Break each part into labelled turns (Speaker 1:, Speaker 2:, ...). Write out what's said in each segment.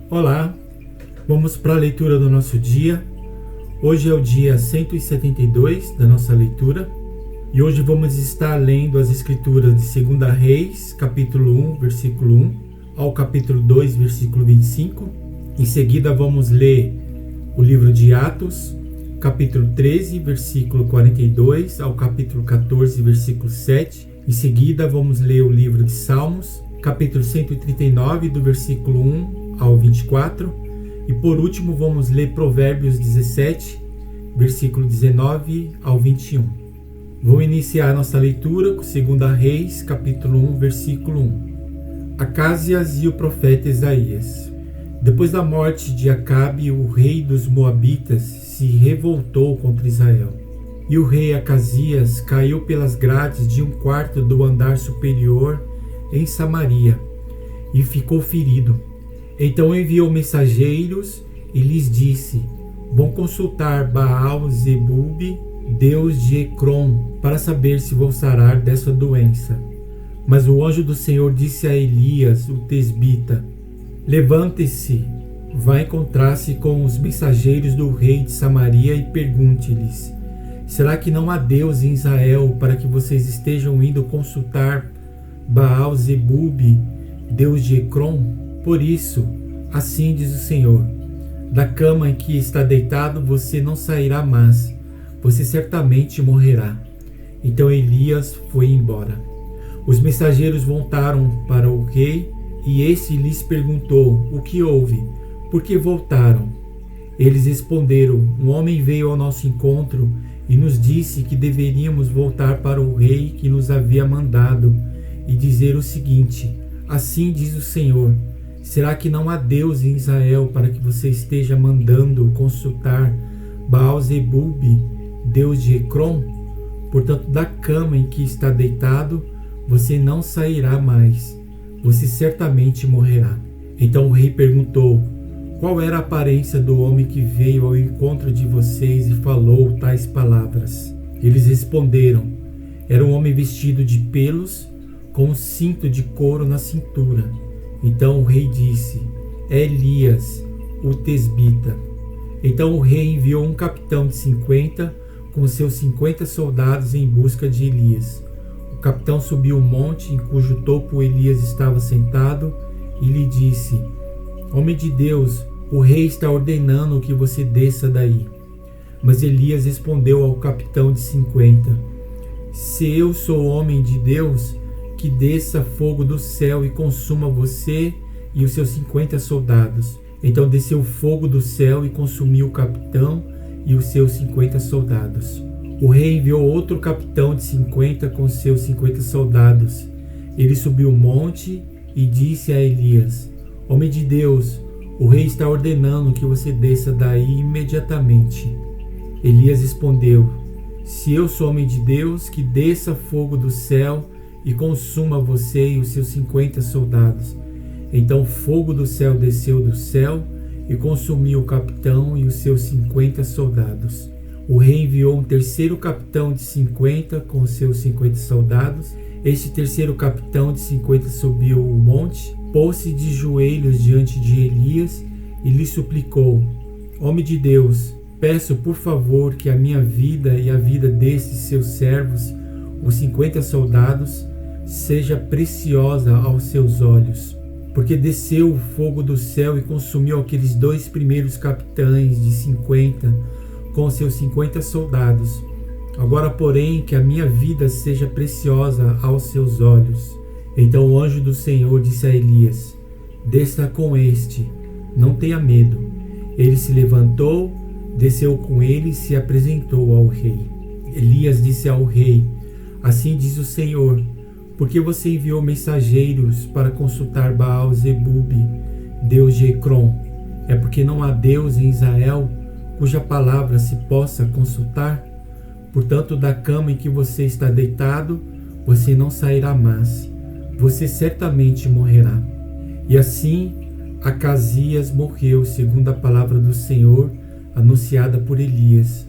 Speaker 1: Olá, vamos para a leitura do nosso dia. Hoje é o dia 172 da nossa leitura e hoje vamos estar lendo as escrituras de 2 Reis, capítulo 1, versículo 1 ao capítulo 2, versículo 25. Em seguida vamos ler o livro de Atos, capítulo 13, versículo 42 ao capítulo 14, versículo 7. Em seguida vamos ler o livro de Salmos, capítulo 139, do versículo 1 ao 24. E por último vamos ler Provérbios 17, versículo 19 ao 21. Vou iniciar nossa leitura com 2 Reis, capítulo 1, versículo 1. Acázias e o profeta Isaías. Depois da morte de Acabe, o rei dos Moabitas se revoltou contra Israel. E o rei Acasias caiu pelas grades de um quarto do andar superior em Samaria e ficou ferido. Então enviou mensageiros e lhes disse: vão consultar Baal-zebub, deus de Ecrom, para saber se vou sarar dessa doença. Mas o anjo do Senhor disse a Elias, o tesbita: levante-se, vá encontrar-se com os mensageiros do rei de Samaria e pergunte-lhes: será que não há Deus em Israel para que vocês estejam indo consultar Baal-zebub, deus de Ecrom? Por isso, assim diz o Senhor: da cama em que está deitado você não sairá mais, você certamente morrerá. Então Elias foi embora. Os mensageiros voltaram para o rei e este lhes perguntou: o que houve? Por que voltaram? Eles responderam: um homem veio ao nosso encontro e nos disse que deveríamos voltar para o rei que nos havia mandado e dizer o seguinte: assim diz o Senhor: será que não há Deus em Israel para que você esteja mandando consultar Baal-zebub, deus de Ecrom? Portanto, da cama em que está deitado você não sairá mais, você certamente morrerá. Então o rei perguntou: qual era a aparência do homem que veio ao encontro de vocês e falou tais palavras? Eles responderam: era um homem vestido de pelos, com um cinto de couro na cintura. Então o rei disse: é Elias, o tesbita. Então o rei enviou um capitão de 50 com seus 50 soldados em busca de Elias. O capitão subiu o monte em cujo topo Elias estava sentado e lhe disse: homem de Deus, o rei está ordenando que você desça daí. Mas Elias respondeu ao capitão de 50: se eu sou homem de Deus, que desça fogo do céu e consuma você e os seus 50 soldados. Então desceu fogo do céu e consumiu o capitão e os seus 50 soldados. O rei enviou outro capitão de 50 com seus 50 soldados. Ele subiu o monte e disse a Elias: homem de Deus, o rei está ordenando que você desça daí imediatamente. Elias respondeu: se eu sou homem de Deus, que desça fogo do céu e consuma você e os seus 50 soldados. Então fogo do céu desceu do céu e consumiu o capitão e os seus 50 soldados. O rei enviou um terceiro capitão de 50 com os seus 50 soldados. Este terceiro capitão de 50 subiu o monte, pôs-se de joelhos diante de Elias e lhe suplicou: homem de Deus, peço por favor que a minha vida e a vida destes seus servos, os 50 soldados, seja preciosa aos seus olhos, porque desceu o fogo do céu e consumiu aqueles dois primeiros capitães de 50 com seus 50 soldados. Agora, porém, que a minha vida seja preciosa aos seus olhos. Então o anjo do Senhor disse a Elias: desça com este, não tenha medo. Ele se levantou, desceu com ele e se apresentou ao rei. Elias disse ao rei: assim diz o Senhor: por que você enviou mensageiros para consultar Baal-zebub, deus de Ecrom? É porque não há Deus em Israel cuja palavra se possa consultar? Portanto, da cama em que você está deitado, você não sairá mais, você certamente morrerá. E assim, Acasias morreu, segundo a palavra do Senhor, anunciada por Elias.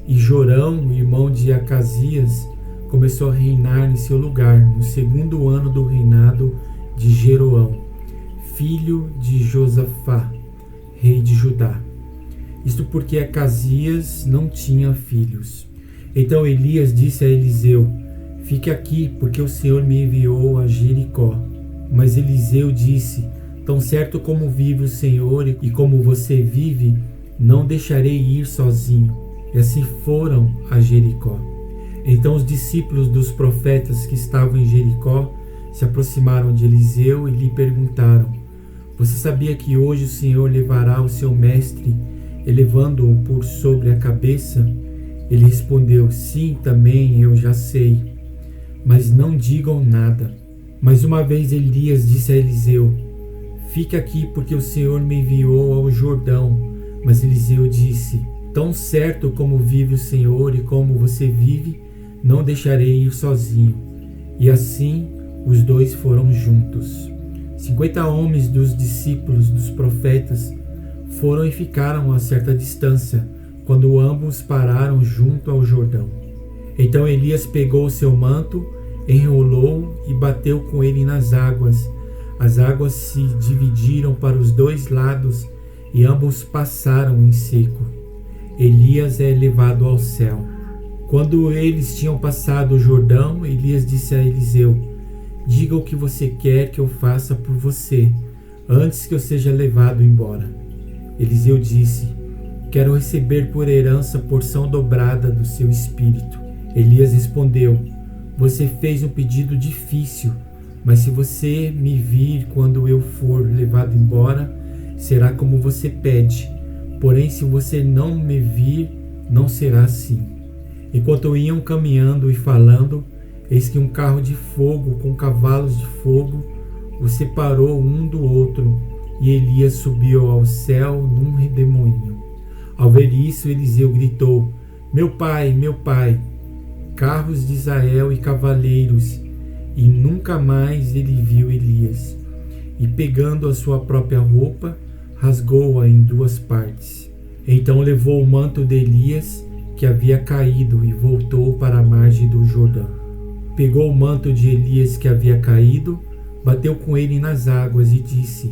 Speaker 1: E Jorão, irmão de Acasias, começou a reinar em seu lugar, no segundo ano do reinado de Jeroão, filho de Josafá. rei de Judá. Isto porque Acasias não tinha filhos. Então Elias disse a Eliseu: fique aqui, porque o Senhor me enviou a Jericó. Mas Eliseu disse: tão certo como vive o Senhor e como você vive, não deixarei ir sozinho. E assim foram a Jericó. Então os discípulos dos profetas que estavam em Jericó se aproximaram de Eliseu e lhe perguntaram: você sabia que hoje o Senhor levará o seu mestre, elevando-o por sobre a cabeça? Ele respondeu: sim, também eu já sei, mas não digam nada. Mais uma vez Elias disse a Eliseu: fique aqui, porque o Senhor me enviou ao Jordão. Mas Eliseu disse: tão certo como vive o Senhor e como você vive, não deixarei ir sozinho. E assim os dois foram juntos. 50 homens dos discípulos dos profetas foram e ficaram a certa distância, quando ambos pararam junto ao Jordão. Então Elias pegou o seu manto, enrolou e bateu com ele nas águas. As águas se dividiram para os dois lados e ambos passaram em seco. Elias é levado ao céu. Quando eles tinham passado o Jordão, Elias disse a Eliseu: diga o que você quer que eu faça por você, antes que eu seja levado embora. Eliseu disse: quero receber por herança porção dobrada do seu espírito. Elias respondeu: você fez um pedido difícil, mas se você me vir quando eu for levado embora, será como você pede. Porém, se você não me vir, não será assim. Enquanto iam caminhando e falando, eis que um carro de fogo com cavalos de fogo os separou um do outro, e Elias subiu ao céu num redemoinho. Ao ver isso, Eliseu gritou: meu pai, carros de Israel e cavaleiros. E nunca mais ele viu Elias. E pegando a sua própria roupa, rasgou-a em duas partes. Então levou o manto de Elias, que havia caído, e voltou para a margem do Jordão. Pegou o manto de Elias que havia caído, bateu com ele nas águas e disse: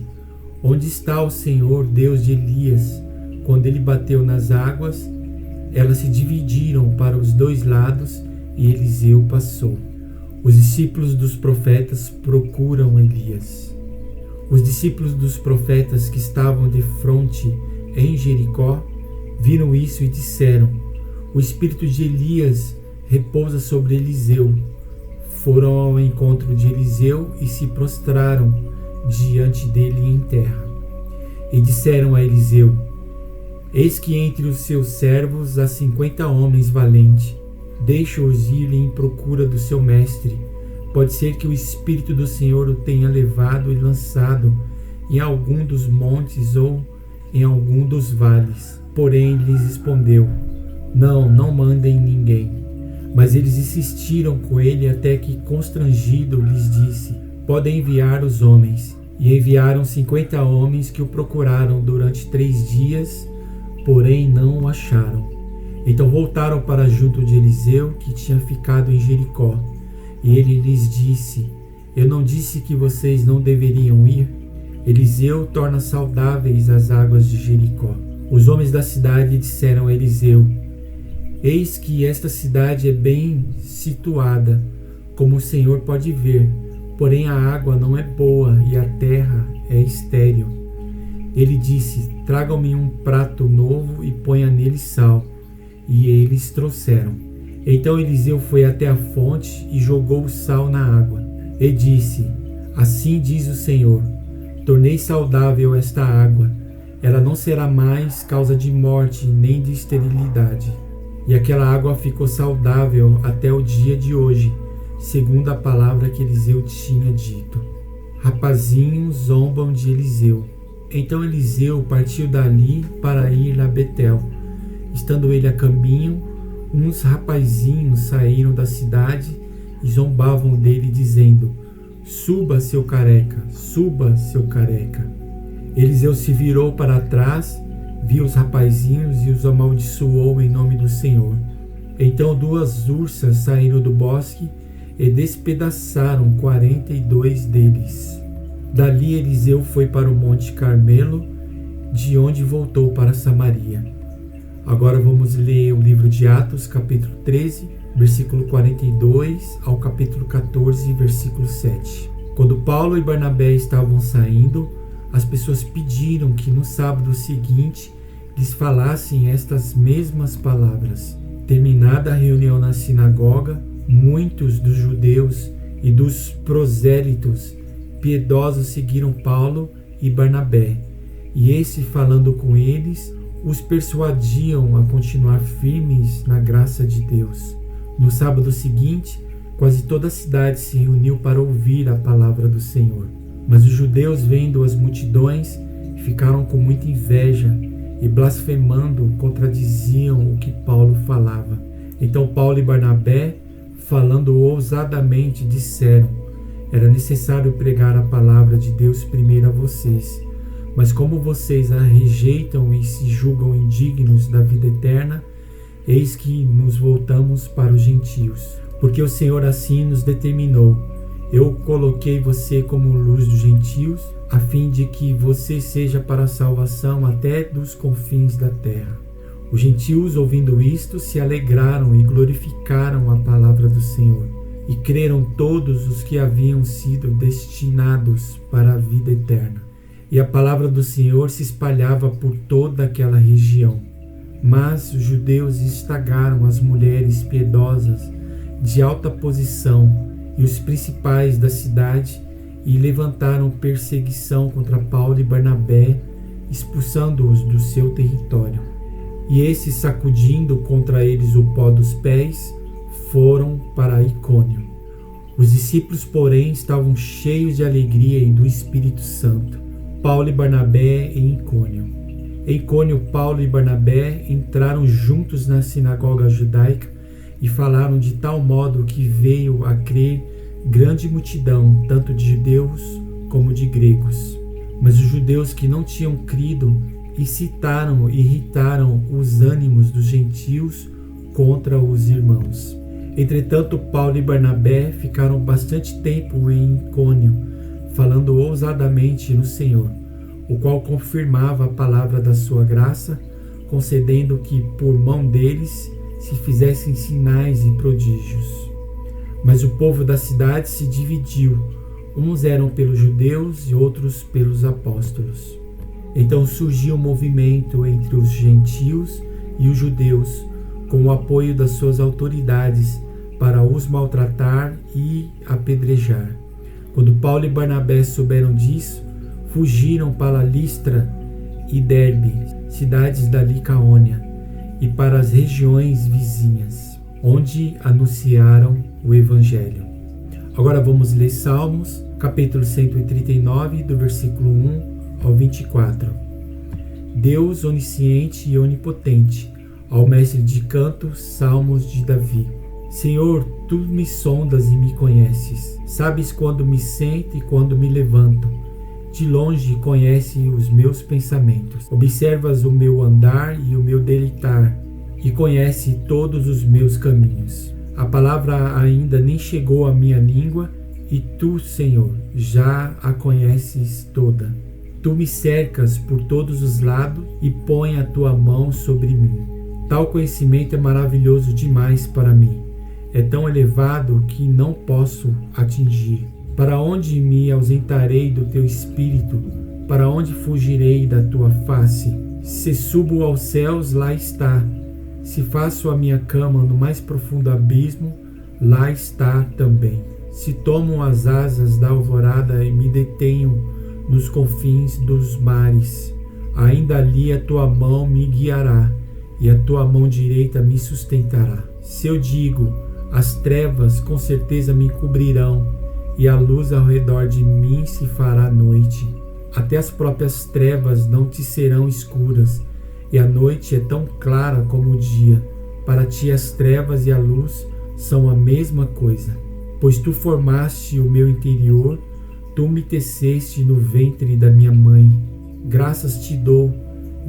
Speaker 1: onde está o Senhor, Deus de Elias? Quando ele bateu nas águas, elas se dividiram para os dois lados e Eliseu passou. Os discípulos dos profetas procuram Elias. Os discípulos dos profetas que estavam de fronte em Jericó viram isso e disseram: o espírito de Elias repousa sobre Eliseu. Foram ao encontro de Eliseu e se prostraram diante dele em terra. E disseram a Eliseu: eis que entre os seus servos há 50 homens valentes. Deixa-os ir em procura do seu mestre. Pode ser que o Espírito do Senhor o tenha levado e lançado em algum dos montes ou em algum dos vales. Porém lhes respondeu: não mandem ninguém. Mas eles insistiram com ele até que, constrangido, lhes disse: podem enviar os homens. E enviaram 50 homens que o procuraram durante 3 dias, porém não o acharam. Então voltaram para junto de Eliseu, que tinha ficado em Jericó. E ele lhes disse: eu não disse que vocês não deveriam ir? Eliseu torna saudáveis as águas de Jericó. Os homens da cidade disseram a Eliseu: eis que esta cidade é bem situada, como o Senhor pode ver, porém a água não é boa e a terra é estéril. Ele disse: tragam-me um prato novo e ponha nele sal. E eles trouxeram. Então Eliseu foi até a fonte e jogou o sal na água. E disse: assim diz o Senhor: tornei saudável esta água. Ela não será mais causa de morte nem de esterilidade. E aquela água ficou saudável até o dia de hoje, segundo a palavra que Eliseu tinha dito. Rapazinhos zombam de Eliseu. Então Eliseu partiu dali para ir a Betel. Estando ele a caminho, uns rapazinhos saíram da cidade e zombavam dele, dizendo: suba, seu careca, suba, seu careca. Eliseu se virou para trás, viu os rapazinhos e os amaldiçoou em nome do Senhor. Então 2 ursas saíram do bosque e despedaçaram 42 deles. Dali Eliseu foi para o Monte Carmelo de onde voltou para Samaria. Agora vamos ler o livro de Atos, capítulo 13, versículo 42 ao capítulo 14, versículo 7. Quando Paulo e Barnabé estavam saindo, as pessoas pediram que no sábado seguinte lhes falassem estas mesmas palavras. Terminada a reunião na sinagoga, muitos dos judeus e dos prosélitos piedosos seguiram Paulo e Barnabé, e esse, falando com eles, os persuadiam a continuar firmes na graça de Deus. No sábado seguinte, quase toda a cidade se reuniu para ouvir a palavra do Senhor. Mas os judeus, vendo as multidões, ficaram com muita inveja e, blasfemando, contradiziam o que Paulo falava. Então Paulo e Barnabé, falando ousadamente, disseram: era necessário pregar a palavra de Deus primeiro a vocês. Mas como vocês a rejeitam e se julgam indignos da vida eterna, eis que nos voltamos para os gentios. Porque o Senhor assim nos determinou: eu coloquei você como luz dos gentios, a fim de que você seja para a salvação até dos confins da terra. Os gentios, ouvindo isto, se alegraram e glorificaram a palavra do Senhor, e creram todos os que haviam sido destinados para a vida eterna. E a palavra do Senhor se espalhava por toda aquela região. Mas os judeus estagaram as mulheres piedosas de alta posição e os principais da cidade, e levantaram perseguição contra Paulo e Barnabé, expulsando-os do seu território. E esses, sacudindo contra eles o pó dos pés, foram para Icônio. Os discípulos, porém, estavam cheios de alegria e do Espírito Santo. Paulo e Barnabé em Icônio. Em Icônio, Paulo e Barnabé entraram juntos na sinagoga judaica e falaram de tal modo que veio a crer grande multidão, tanto de judeus como de gregos. Mas os judeus que não tinham crido incitaram e irritaram os ânimos dos gentios contra os irmãos. Entretanto, Paulo e Barnabé ficaram bastante tempo em Icônio, falando ousadamente no Senhor, o qual confirmava a palavra da sua graça, concedendo que por mão deles se fizessem sinais e prodígios. Mas o povo da cidade se dividiu, uns eram pelos judeus e outros pelos apóstolos. Então surgiu um movimento entre os gentios e os judeus, com o apoio das suas autoridades, para os maltratar e apedrejar. Quando Paulo e Barnabé souberam disso, fugiram para Listra e Derbe, cidades da Licaônia, e para as regiões vizinhas, onde anunciaram o Evangelho. Agora vamos ler Salmos, capítulo 139, do versículo 1 ao 24. Deus onisciente e onipotente, ao mestre de canto, Salmos de Davi. Senhor, tu me sondas e me conheces. Sabes quando me sento e quando me levanto. De longe conhece os meus pensamentos. Observas o meu andar e o meu deleitar, e conhece todos os meus caminhos. A palavra ainda nem chegou à minha língua, e tu, Senhor, já a conheces toda. Tu me cercas por todos os lados e põe a tua mão sobre mim. Tal conhecimento é maravilhoso demais para mim. É tão elevado que não posso atingir. Para onde me ausentarei do teu espírito? Para onde fugirei da tua face? Se subo aos céus, lá está. Se faço a minha cama no mais profundo abismo, lá está também. Se tomo as asas da alvorada e me detenho nos confins dos mares, ainda ali a tua mão me guiará e a tua mão direita me sustentará. Se eu digo, as trevas com certeza me cobrirão, e a luz ao redor de mim se fará noite. Até as próprias trevas não te serão escuras, e a noite é tão clara como o dia. Para ti as trevas e a luz são a mesma coisa. Pois tu formaste o meu interior, tu me teceste no ventre da minha mãe. Graças te dou,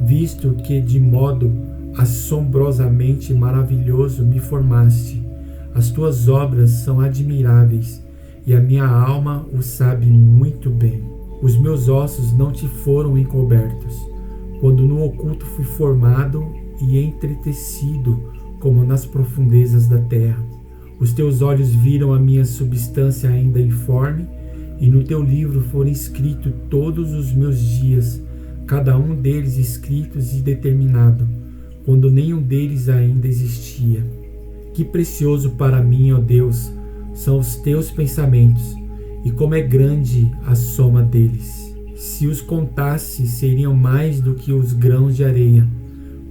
Speaker 1: visto que de modo assombrosamente maravilhoso me formaste. As tuas obras são admiráveis, e a minha alma o sabe muito bem. Os meus ossos não te foram encobertos, quando no oculto fui formado e entretecido como nas profundezas da terra. Os teus olhos viram a minha substância ainda informe, e no teu livro foram escritos todos os meus dias, cada um deles escritos e determinado, quando nenhum deles ainda existia. Que precioso para mim, ó Deus, são os teus pensamentos, e como é grande a soma deles. Se os contasse, seriam mais do que os grãos de areia.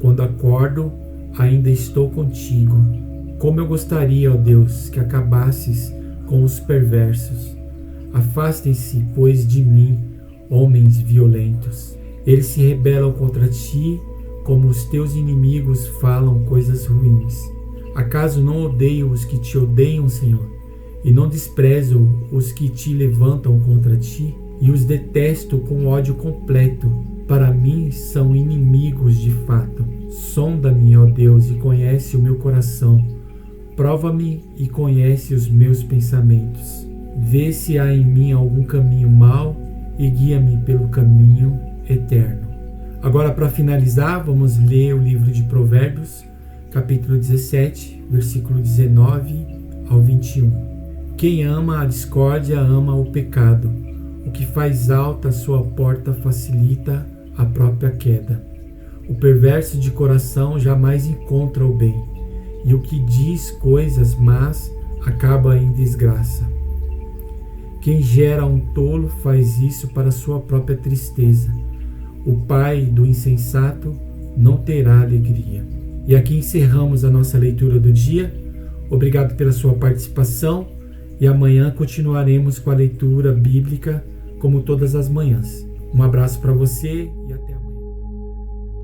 Speaker 1: Quando acordo, ainda estou contigo. Como eu gostaria, ó Deus, que acabasses com os perversos. Afastem-se, pois, de mim, homens violentos. Eles se rebelam contra ti, como os teus inimigos falam coisas ruins. Acaso não odeio os que te odeiam, Senhor? E não desprezo os que te levantam contra ti? E os detesto com ódio completo. Para mim são inimigos de fato. Sonda-me, ó Deus, e conhece o meu coração. Prova-me e conhece os meus pensamentos. Vê se há em mim algum caminho mau e guia-me pelo caminho eterno. Agora, para finalizar, vamos ler o livro de Provérbios, capítulo 17, versículo 19 ao 21. Quem ama a discórdia ama o pecado. O que faz alta a sua porta facilita a própria queda. O perverso de coração jamais encontra o bem, e o que diz coisas más acaba em desgraça. Quem gera um tolo faz isso para sua própria tristeza. O pai do insensato não terá alegria. E aqui encerramos a nossa leitura do dia. Obrigado pela sua participação e amanhã continuaremos com a leitura bíblica como todas as manhãs. Um abraço para você e até amanhã.